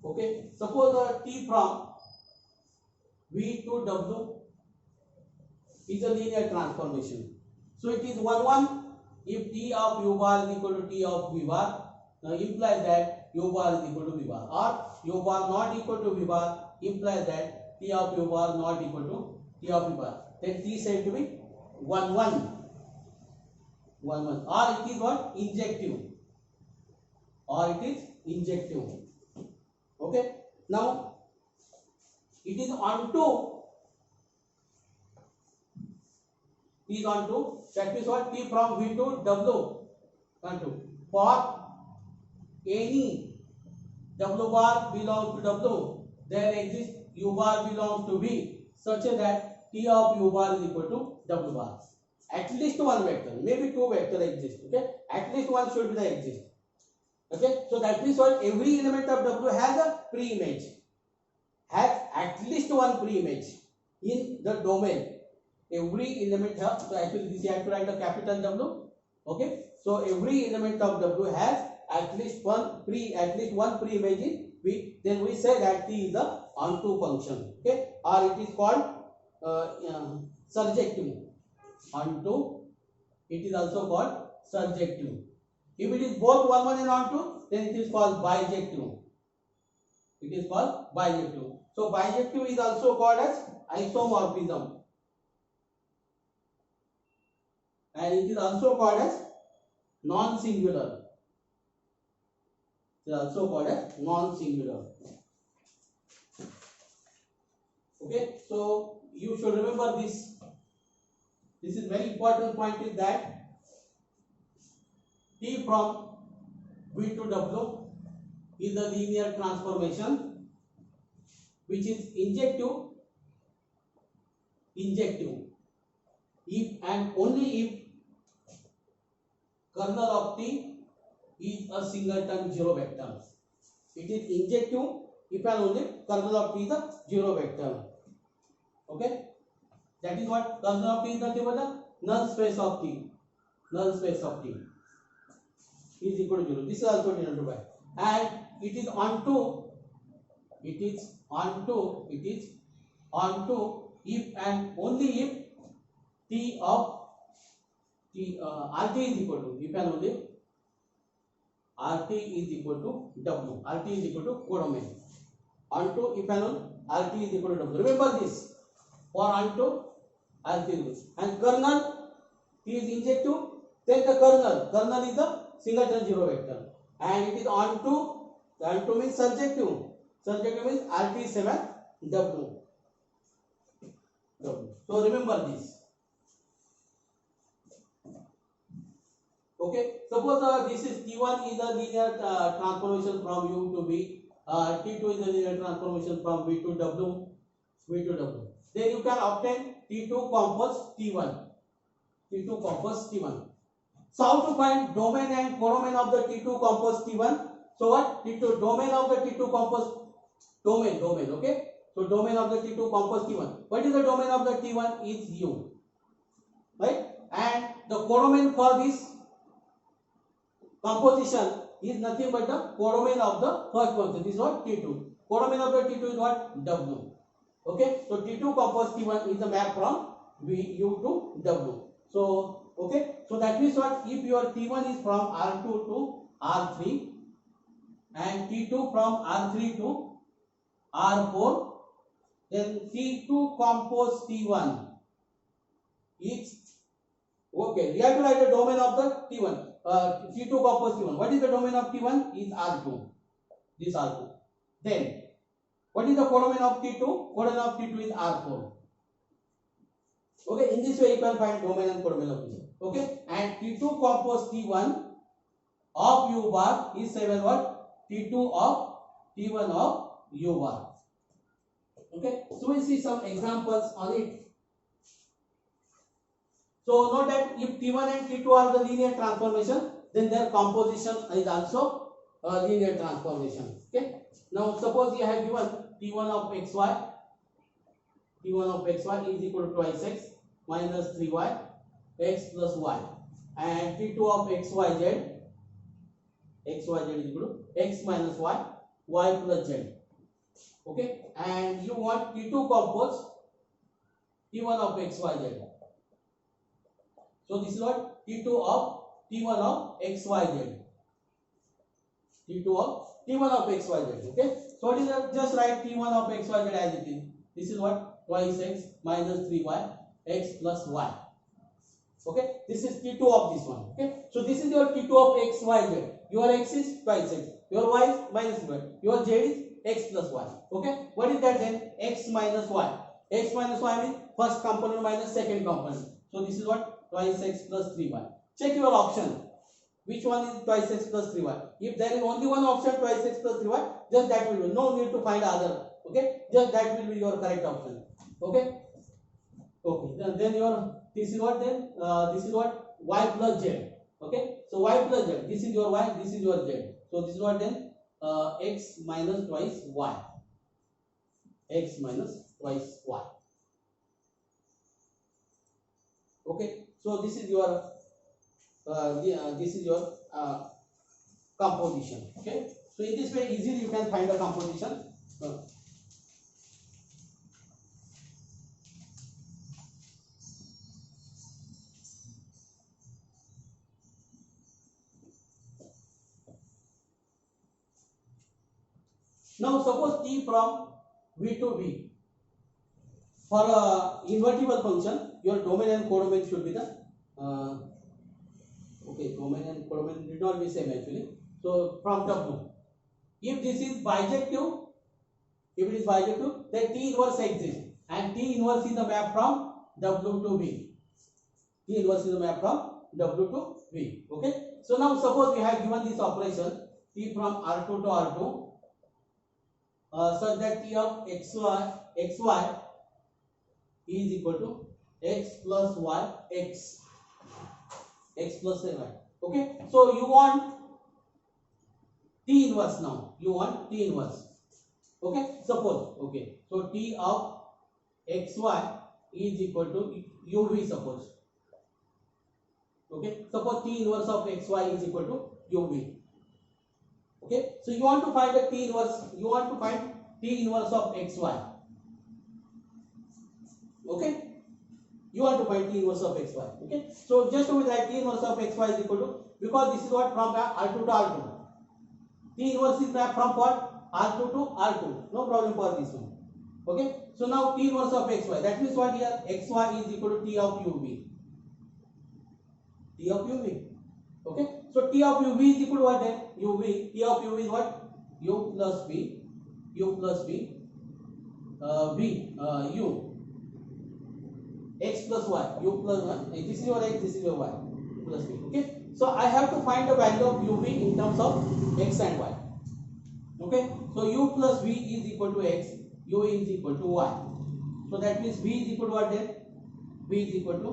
A: Okay. Suppose T from V to W is a linear transformation. So it is 1 1. If T of U bar is equal to T of V bar, implies that U bar is equal to V bar, or U bar not equal to V bar implies that T of U bar not equal to T of V bar. Then T said to be 1 1. 1 1. Or it is what? Injective. Or it is injective. Okay. Now it is onto. Is onto. That means what? T from V to W. Onto. For any W bar belongs to W, there exists U bar belongs to V, such that T of U bar is equal to W bar. at least one vector, maybe two vector exist. Okay, at least one should be the exist. Okay, so that means what, every element of W has a pre-image, has at least one pre-image in the domain. Every element has, so actually this you have to write a capital W. Okay, so every element of W has at least one pre-image in V. Then we say that T is a onto function. Okay, or it is called surjective. Onto, it is also called surjective. If it is both one and onto, then it is called bijective. It is called bijective. So bijective is also called as isomorphism, and it is also called as non-singular. It is also called as non-singular. Okay, so you should remember this. This is very important point, is that T from V to W is a linear transformation which is injective if and only if kernel of T is a singleton zero vector. It is injective if and only kernel of T is a zero vector. Okay, that is what kernel of T is nothing but the null space of T. Null space of T is equal to 0. This is also denoted by, and it is onto if and only if T of RT is equal to, if and only RT is equal to W. RT is equal to codomain. Onto if and only RT is equal to W. Remember this. For onto RT is equal to, and kernel T is injective, then the kernel is a singleton zero vector, and it is onto means surjective. Surjective means RT is same as W. So remember this. Okay, suppose this is T1 is a linear transformation from U to V, T2 is a linear transformation from V to W. Then you can obtain T2 compose T1. So how to find domain and codomain of the T2 compose T1? So what? T2 domain of the T2 compose domain. Okay. So domain of the T2 compose T1. What is the domain of the T1? Is U, right? And the codomain for this composition is nothing but the codomain of the first function. This is what? T2. Codomain of the T2 is what? W. Okay. So T2 compose T1 is the map from U to W. So okay. So that means what? If your T1 is from R2 to R3 and T2 from R3 to R4, then T2 compose T1 is okay. We have to write the domain of the T1. T2 compose T1. What is the domain of T1? Is R2. This R2. Then what is the codomain of T2? Codomain of T2 is R4. Okay. In this way you can find domain and codomain of T2. Okay. And T2 compose T1 of U bar is same as what? T2 of T1 of U bar. Okay. So we see some examples on it. So note that if T1 and T2 are the linear transformation, then their composition is also a linear transformation. Okay. Now suppose you have given T1 of xy. T1 of xy is equal to twice x minus 3y x plus y, and T2 of xyz is equal to x minus y plus z. Okay. And you want T2 compose T1 of xyz. So this is what? T1 of xyz. Okay. So what is that? Just write T1 of xyz as it is. This is what? Twice x minus 3y x plus y. Okay. This is T2 of this one. Okay. So this is your T2 of xyz. Your x is twice x. Your y is minus y. Your z is x plus y. Okay. What is that then? X minus y. X minus y means first component minus second component. So this is what? Twice x plus 3y. Check your option. Which one is twice x plus 3y? If there is only one option, twice x plus 3y, just that will be. No need to find other. Okay. Just that will be your correct option. Okay. Okay. Then your this is what then this is what y plus z. Okay, so y plus z, this is your y, this is your z. So this is what then x minus twice y, x minus twice y. Okay, so this is your this is your composition. Okay, so in this way easily you can find a composition. Now suppose t from v to v. For a invertible function, your domain and codomain should be the okay, domain and codomain did not be same actually. So from W, if this is bijective, if it is bijective, then T inverse exists, and T inverse is the map from W to V. T inverse is the map from W to V. Okay. So now suppose we have given this operation T from R2 to R2, such that T of xy is equal to x plus y x plus y. Okay, so you want T inverse now. You want T inverse. Okay, suppose. Okay, so T of xy is equal to uv. Suppose. Okay, suppose T inverse of xy is equal to uv. Okay, so you want to find the T inverse. You want to find T inverse of xy. Okay, you want to find T inverse of xy. Okay, so just to write T inverse of xy is equal to, because this is what from R2 to R2. T inverse is map from what? R2 to R2. No problem for this one. Okay, so now T inverse of xy. That means what here? Xy is equal to T of uv. T of uv. Okay, so T of uv is equal to what then? Uv. T of uv is what? U plus v. U plus v. V. U. X plus y, u plus 1, this is your x, this is your y, plus v. Okay, so I have to find the value of uv in terms of x and y. Okay, so u plus v is equal to x, u is equal to y. So that means v is equal to what then? V is equal to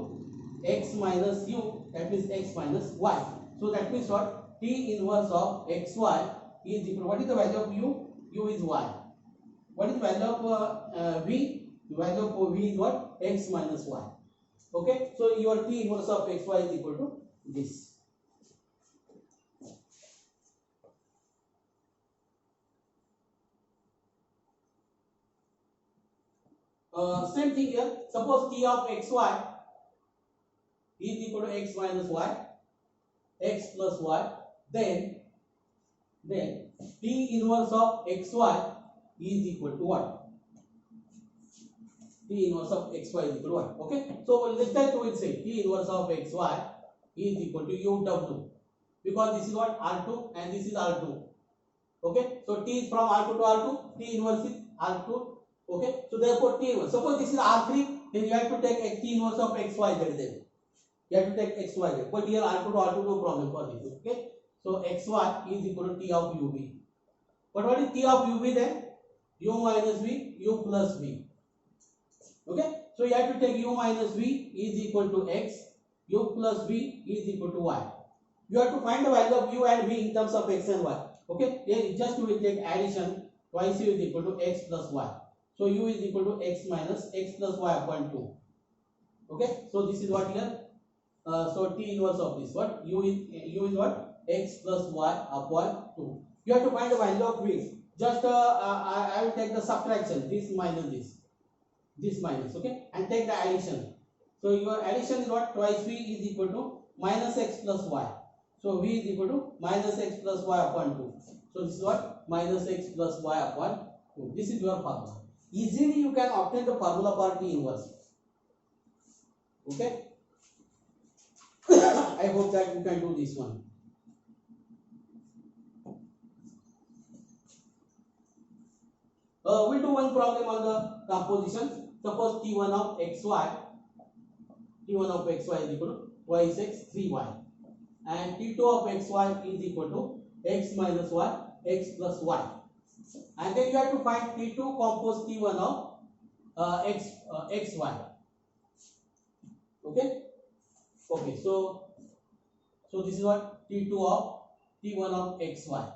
A: x minus u, that means x minus y. So that means what? T inverse of xy is equal to, what is the value of u? U is y. What is the value of v? The value of v is what? X minus y. Okay, so your T inverse of xy is equal to this. Same thing here. Suppose T of xy is equal to x minus y, x plus y. Then T inverse of xy is equal to what? T inverse of xy is equal to what? Okay, so let's that we will say T inverse of xy is equal to uw, because this is what? R2 and this is R2. Okay, so T is from R2 to R2, T inverse is R2. Okay, so therefore T inverse, suppose this is R3, then you have to take T inverse of xyz then. You have to take xyz, but here R2 to R2, no problem for this. Okay, so xy is equal to T of uv. But what is T of uv then? U minus v, u plus v. Okay, so you have to take u minus v is equal to x, u plus v is equal to y. You have to find the value of u and v in terms of x and y. Okay, then just we will take addition, twice u is equal to x plus y. So u is equal to x minus x plus y upon 2. Okay, so this is what here. So T inverse of this, what? U is what? X plus y upon 2. You have to find the value of v. Just I will take the subtraction, this minus this minus, okay, and take the addition. So your addition is what? Twice v is equal to minus x plus y. So v is equal to minus x plus y upon 2. So this is what? Minus x plus y upon 2. This is your formula. Easily you can obtain the formula for T inverse. Okay. I hope that you can do this one. We'll do one problem on the composition. Suppose T1 of xy is equal to twice x 3y, and T2 of xy is equal to x minus y, x plus y, and then you have to find T2 compose T1 of xy. Okay. Okay. So this is what T2 of T1 of xy.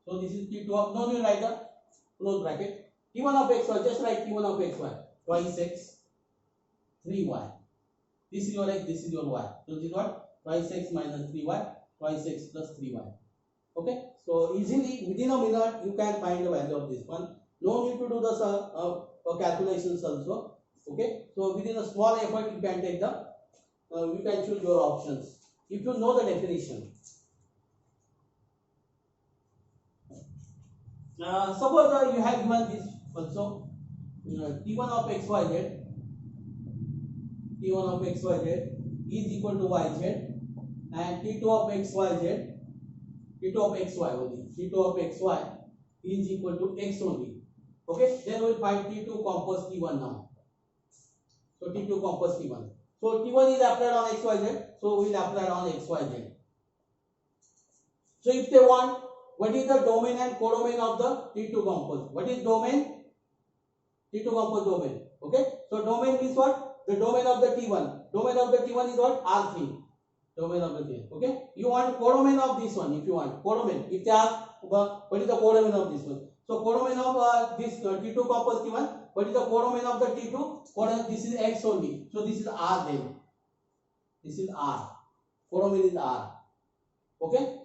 A: So this is T2 of, no need write the close bracket. T1 of xy, just write T1 of xy. Twice x, 3y. This is your x, this is your y. So this is what? Twice x minus 3y, twice x plus 3y. Okay. So easily within a minute you can find the value of this one. No need to do the calculations also. Okay. So within a small effort you can take the, you can choose your options if you know the definition. Suppose you have given this also, T1 of xyz, T1 of xyz is equal to yz, and T2 of xyz, T2 of xy only, T2 of xy is equal to x only. Okay, then we will find T2 compose T1 now. So T2 compose T1. So T1 is applied on xyz, so we will apply on xyz. So if they want, what is the domain and codomain of the T2 compose? What is domain? T2 compose domain. Okay. So domain is what? The domain of the T1. Domain of the T1 is what? R3. Domain of the T1. Okay. You want codomain of this one if you want. Codomain. If they ask, what is the codomain of this one? So codomain of this T2 compose T1. What is the codomain of the T2? Codomain, this is X only. So this is R then. This is R. Codomain is R. Okay.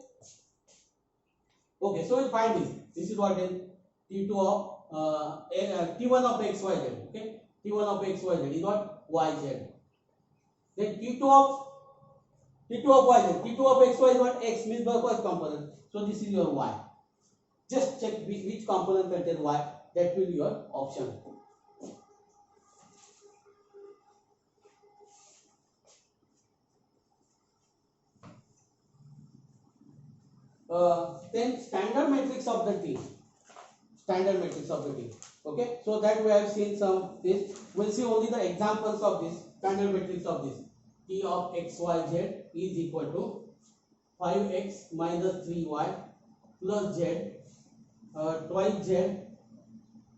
A: Okay, so we'll find this. This is what then T2 of T1 of xyz. Okay, T1 of xyz is what? Yz. Then T2 of yz. T2 of xy is what? X means the first component. So this is your y. Just check which component contains y. That will be your option. Then standard matrix of the T. Standard matrix of the T. Okay, so that we have seen some this. We'll see only the examples of this standard matrix of this. T of xyz is equal to 5x minus 3y plus z, twice z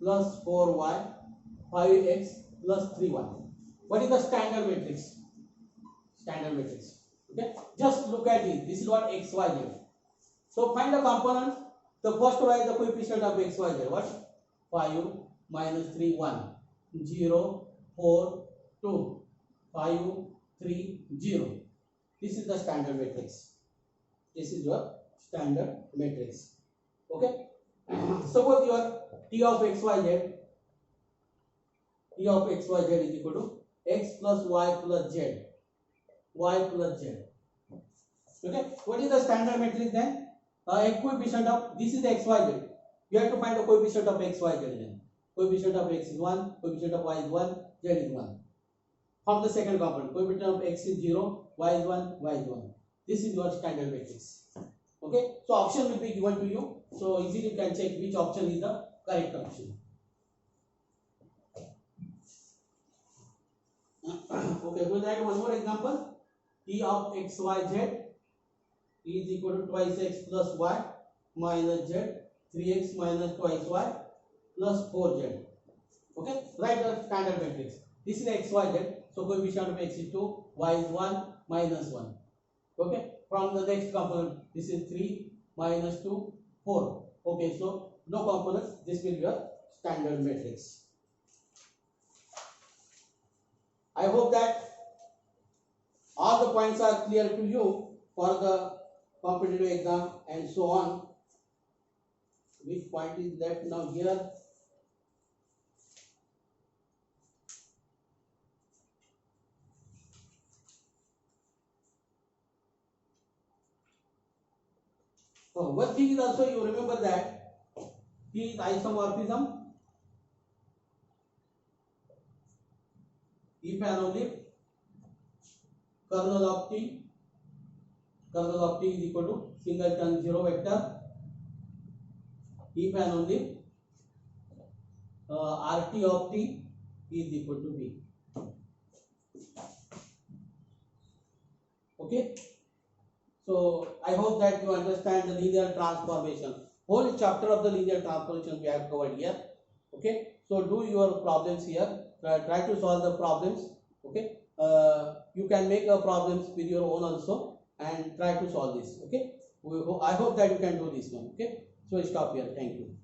A: plus 4y, 5x plus 3y. What is the standard matrix? Standard matrix. Okay, just look at it. This is what xyz. So find the components. The first one is the coefficient of xyz. What? 5 minus 3, 1. 0, 4, 2. 5, 3, 0. This is the standard matrix. This is your standard matrix. Okay. Suppose your T of xyz, T of xyz is equal to x plus y plus z. Y plus z. Okay. What is the standard matrix then? A coefficient of, this is the xyz. You have to find the coefficient of xyz then. Coefficient of x is 1, coefficient of y is 1, z is 1. From the second component, coefficient of x is 0, y is 1, y is 1. This is your standard matrix. Okay, so option will be given to you. So easily you can check which option is the correct option. Okay, we'll write one more example. T of xyz is equal to twice x plus y minus z, 3x minus twice y plus 4z. Okay, write the standard matrix. This is xyz. So coefficient of x is 2, y is 1, minus 1. Okay, from the next component, this is 3 minus 2, 4. Okay, so no components. This will be a standard matrix. I hope that all the points are clear to you for the competitive exam and so on. Which point is left now here? Oh, one thing is also you remember that T is isomorphism. If and only kernel of T is equal to singleton zero vector. If and only RT of T is equal to B. Okay. So I hope that you understand the linear transformation. Whole chapter of the linear transformation we have covered here. Okay. So do your problems here. Try to solve the problems Okay, you can make problems with your own also and try to solve this. Okay, I hope that you can do this one. Okay, so stop here. Thank you.